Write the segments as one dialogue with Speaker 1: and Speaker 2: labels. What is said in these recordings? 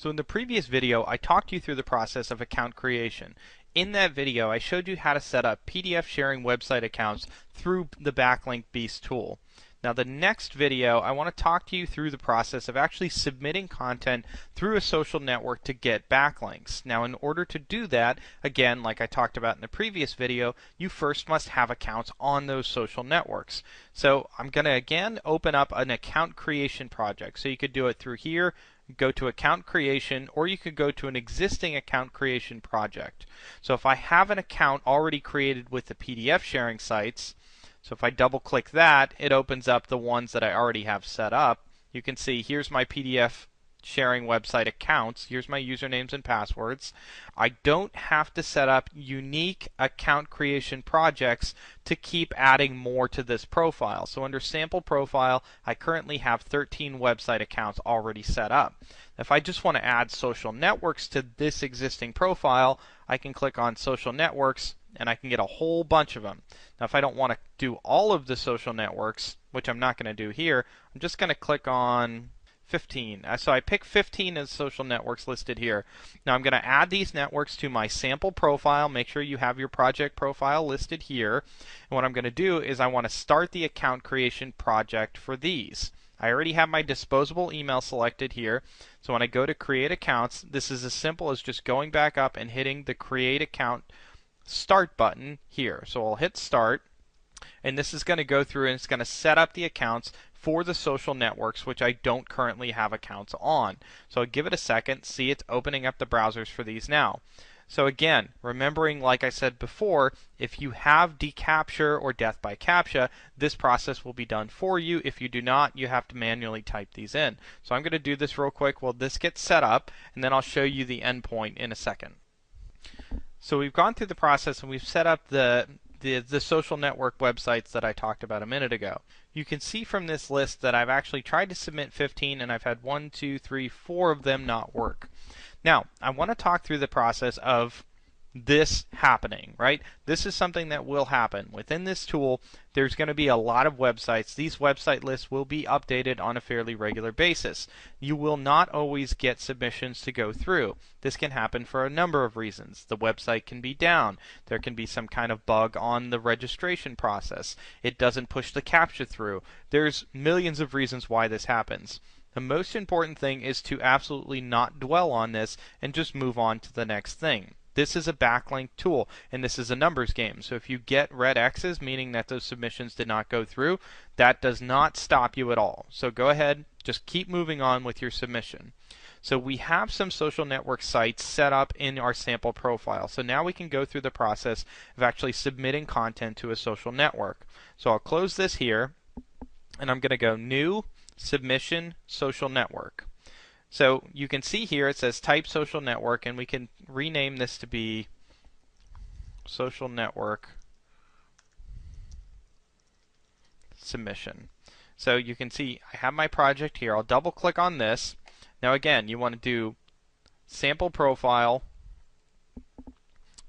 Speaker 1: So in the previous video, I talked you through the process of account creation. In that video, I showed you how to set up PDF sharing website accounts through the Backlink Beast tool. Now the next video, I want to talk to you through the process of actually submitting content through a social network to get backlinks. Now in order to do that, again, like I talked about in the previous video, you first must have accounts on those social networks. So I'm going to again open up an account creation project. So you could do it through here, go to account creation, or you could go to an existing account creation project. So if I have an account already created with the PDF sharing sites, so if I double click that, it opens up the ones that I already have set up. You can see here's my PDF sharing website accounts. Here's my usernames and passwords. I don't have to set up unique account creation projects to keep adding more to this profile. So under sample profile, I currently have 13 website accounts already set up. If I just want to add social networks to this existing profile, I can click on social networks and I can get a whole bunch of them. Now if I don't want to do all of the social networks, which I'm not going to do here, I'm just going to click on 15. So I pick 15 as social networks listed here. Now I'm going to add these networks to my sample profile. Make sure you have your project profile listed here. And what I'm going to do is I want to start the account creation project for these. I already have my disposable email selected here. So when I go to create accounts, this is as simple as just going back up and hitting the create account start button here. So I'll hit start, and this is going to go through and it's going to set up the accounts for the social networks which I don't currently have accounts on. So I'll give it a second, see it's opening up the browsers for these now. So again, remembering, like I said before, if you have deCAPTCHA or death by CAPTCHA, this process will be done for you. If you do not, you have to manually type these in. So I'm going to do this real quick while this gets set up, and then I'll show you the endpoint in a second. So we've gone through the process and we've set up the social network websites that I talked about a minute ago. You can see from this list that I've actually tried to submit 15 and I've had 1, 2, 3, 4 of them not work. Now, I want to talk through the process of this happening, right? This is something that will happen. Within this tool, there's going to be a lot of websites. These website lists will be updated on a fairly regular basis. You will not always get submissions to go through. This can happen for a number of reasons. The website can be down. There can be some kind of bug on the registration process. It doesn't push the CAPTCHA through. There's millions of reasons why this happens. The most important thing is to absolutely not dwell on this and just move on to the next thing. This is a backlink tool, and this is a numbers game. So if you get red X's, meaning that those submissions did not go through, that does not stop you at all. So go ahead, just keep moving on with your submission. So we have some social network sites set up in our sample profile. So now we can go through the process of actually submitting content to a social network. So I'll close this here, and I'm going to go New, Submission, Social Network. So you can see here it says type social network, and we can rename this to be social network submission. So you can see I have my project here. I'll double click on this. Now again, you want to do sample profile,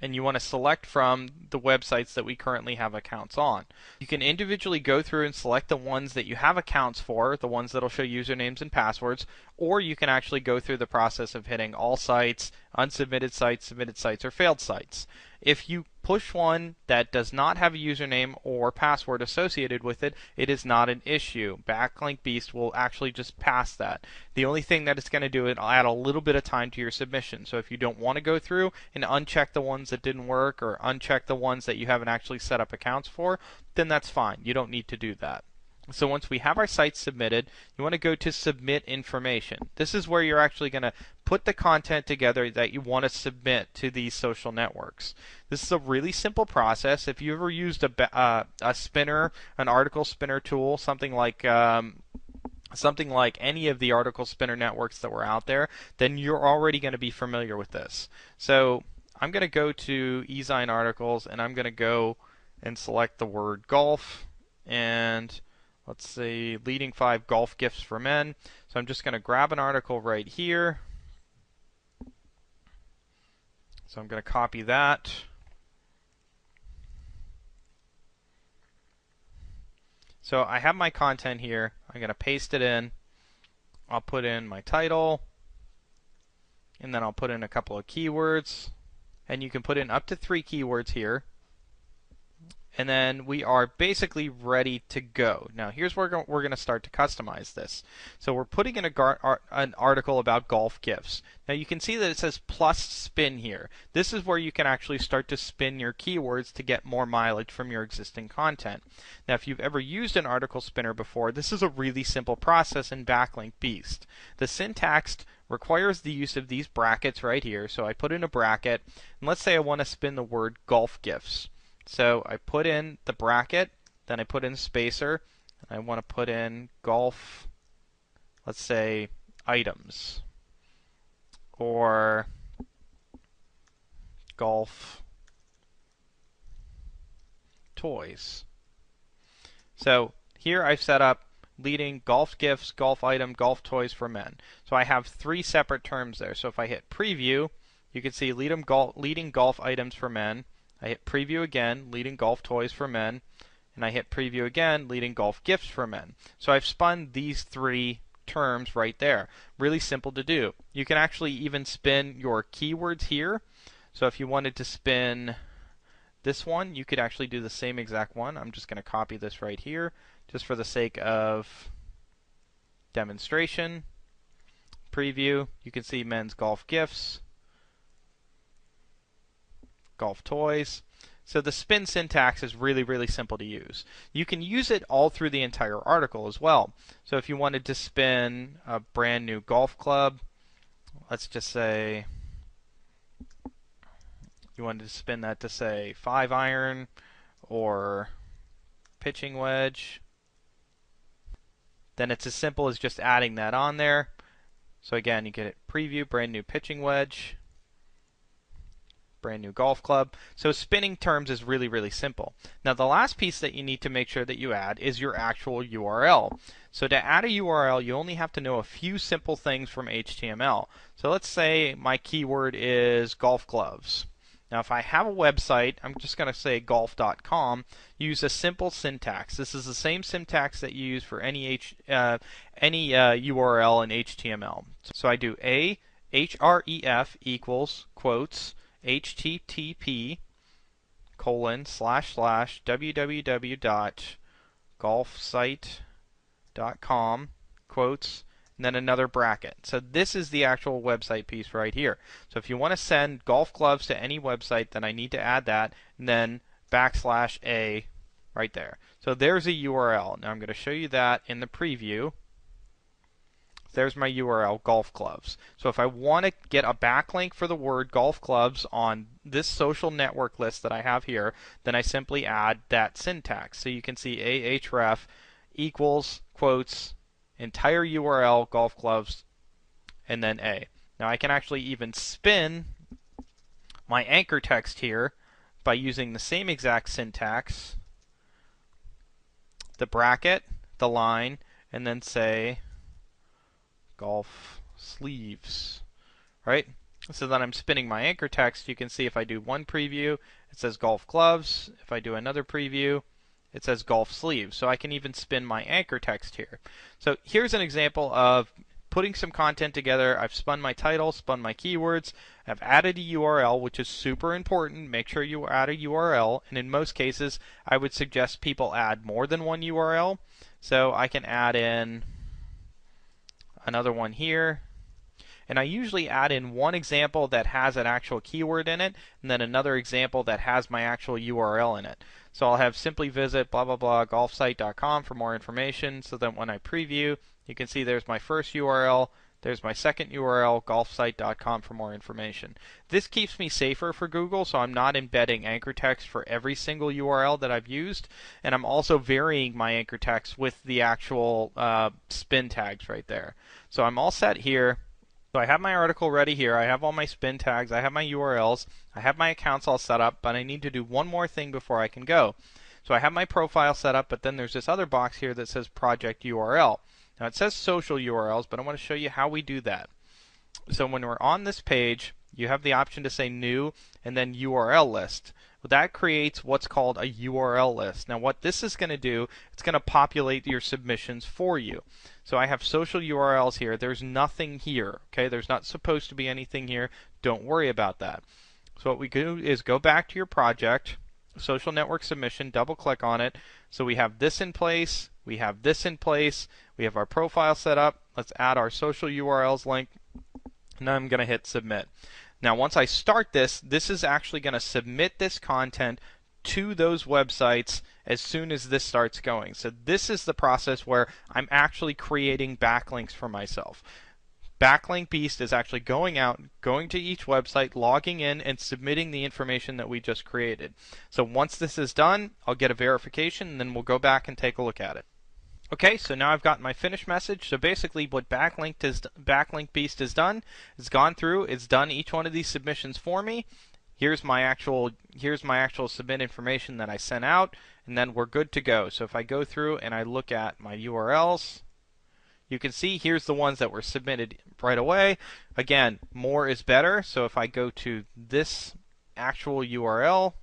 Speaker 1: and you want to select from the websites that we currently have accounts on. You can individually go through and select the ones that you have accounts for, the ones that will show usernames and passwords, or you can actually go through the process of hitting all sites, unsubmitted sites, submitted sites, or failed sites. If you push one that does not have a username or password associated with it, it is not an issue. Backlink Beast will actually just pass that. The only thing that it's going to do is add a little bit of time to your submission. So if you don't want to go through and uncheck the ones that didn't work or uncheck the ones that you haven't actually set up accounts for, then that's fine. You don't need to do that. So once we have our site submitted, you want to go to Submit Information. This is where you're actually going to put the content together that you want to submit to these social networks. This is a really simple process. If you ever used a spinner, an article spinner tool, something like any of the article spinner networks that were out there, then you're already going to be familiar with this. So I'm going to go to eZine Articles, and I'm going to go and select the word golf, and let's see, leading 5 golf gifts for men. So I'm just going to grab an article right here. So I'm going to copy that. So I have my content here. I'm going to paste it in. I'll put in my title, and then I'll put in a couple of keywords, and you can put in up to 3 keywords here. And then we are basically ready to go. Now here's where we're going to start to customize this. So we're putting in an article about golf gifts. Now you can see that it says plus spin here. This is where you can actually start to spin your keywords to get more mileage from your existing content. Now if you've ever used an article spinner before, this is a really simple process in Backlink Beast. The syntax requires the use of these brackets right here. So I put in a bracket, and let's say I want to spin the word golf gifts. So I put in the bracket, then I put in a spacer, and I want to put in golf, let's say, items, or golf toys. So here I've set up leading golf gifts, golf item, golf toys for men. So I have 3 separate terms there. So if I hit preview, you can see leading golf items for men. I hit preview again, leading golf toys for men, and I hit preview again, leading golf gifts for men. So I've spun these 3 terms right there. Really simple to do. You can actually even spin your keywords here. So if you wanted to spin this one, you could actually do the same exact one. I'm just going to copy this right here just for the sake of demonstration. Preview, you can see men's golf gifts, golf toys. So the spin syntax is really simple to use. You can use it all through the entire article as well. So if you wanted to spin a brand new golf club, let's just say you wanted to spin that to say 5-iron or pitching wedge, then it's as simple as just adding that on there. So again, you can hit preview, brand new pitching wedge, brand new golf club. So spinning terms is really simple. Now the last piece that you need to make sure that you add is your actual URL. So to add a URL, you only have to know a few simple things from HTML. So let's say my keyword is golf gloves. Now if I have a website, I'm just going to say golf.com, use a simple syntax. This is the same syntax that you use for any URL in HTML. So I do href equals quotes http www.golfsite.com quotes and then another bracket. So this is the actual website piece right here. So if you want to send golf gloves to any website, then I need to add that and then \a right there. So there's a URL. Now I'm going to show you that in the preview. There's my URL, golf gloves. So if I want to get a backlink for the word golf gloves on this social network list that I have here, then I simply add that syntax. So you can see ahref equals quotes entire URL golf gloves and then a. Now I can actually even spin my anchor text here by using the same exact syntax, the bracket, the line, and then say golf sleeves, right? So then I'm spinning my anchor text. You can see if I do one preview, it says golf gloves. If I do another preview, it says golf sleeves. So I can even spin my anchor text here. So here's an example of putting some content together. I've spun my title, spun my keywords. I've added a URL, which is super important. Make sure you add a URL. And in most cases, I would suggest people add more than one URL. So I can add in another one here. And I usually add in one example that has an actual keyword in it, and then another example that has my actual URL in it. So I'll have simply visit blah blah blah golfsite.com for more information. So then when I preview, you can see there's my first URL, there's my second URL, golfsite.com for more information. This keeps me safer for Google, so I'm not embedding anchor text for every single URL that I've used, and I'm also varying my anchor text with the actual spin tags right there. So I'm all set here. So I have my article ready here, I have all my spin tags, I have my URLs, I have my accounts all set up, but I need to do one more thing before I can go. So I have my profile set up, but then there's this other box here that says project URL. Now it says social URLs, but I want to show you how we do that. So when we're on this page, you have the option to say new and then URL list. Well, that creates what's called a URL list. Now what this is going to do, it's going to populate your submissions for you. So I have social URLs here. There's nothing here. Okay, there's not supposed to be anything here. Don't worry about that. So what we do is go back to your project, social network submission, double click on it. So we have this in place, we have this in place, we have our profile set up. Let's add our social URLs link. Now I'm going to hit submit. Now once I start this, this is actually going to submit this content to those websites as soon as this starts going. So this is the process where I'm actually creating backlinks for myself. Backlink Beast is actually going out, going to each website, logging in, and submitting the information that we just created. So once this is done, I'll get a verification, and then we'll go back and take a look at it. Okay, so now I've got my finished message. So basically what Backlink Beast has done is gone through, it's done each one of these submissions for me. Here's my actual submit information that I sent out, and then we're good to go. So if I go through and I look at my URLs, you can see here's the ones that were submitted right away. Again, more is better. So if I go to this actual URL,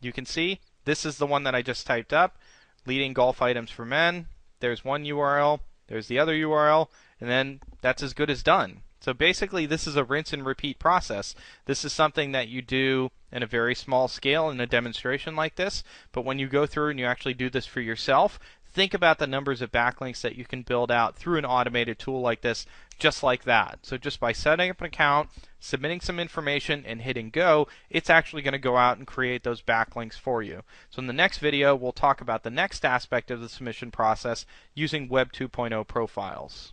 Speaker 1: you can see this is the one that I just typed up, leading golf items for men. There's one URL, there's the other URL, and then that's as good as done. So basically this is a rinse and repeat process. This is something that you do in a very small scale in a demonstration like this, but when you go through and you actually do this for yourself, think about the numbers of backlinks that you can build out through an automated tool like this, just like that. So just by setting up an account, submitting some information, and hitting go, it's actually going to go out and create those backlinks for you. So in the next video, we'll talk about the next aspect of the submission process using Web 2.0 profiles.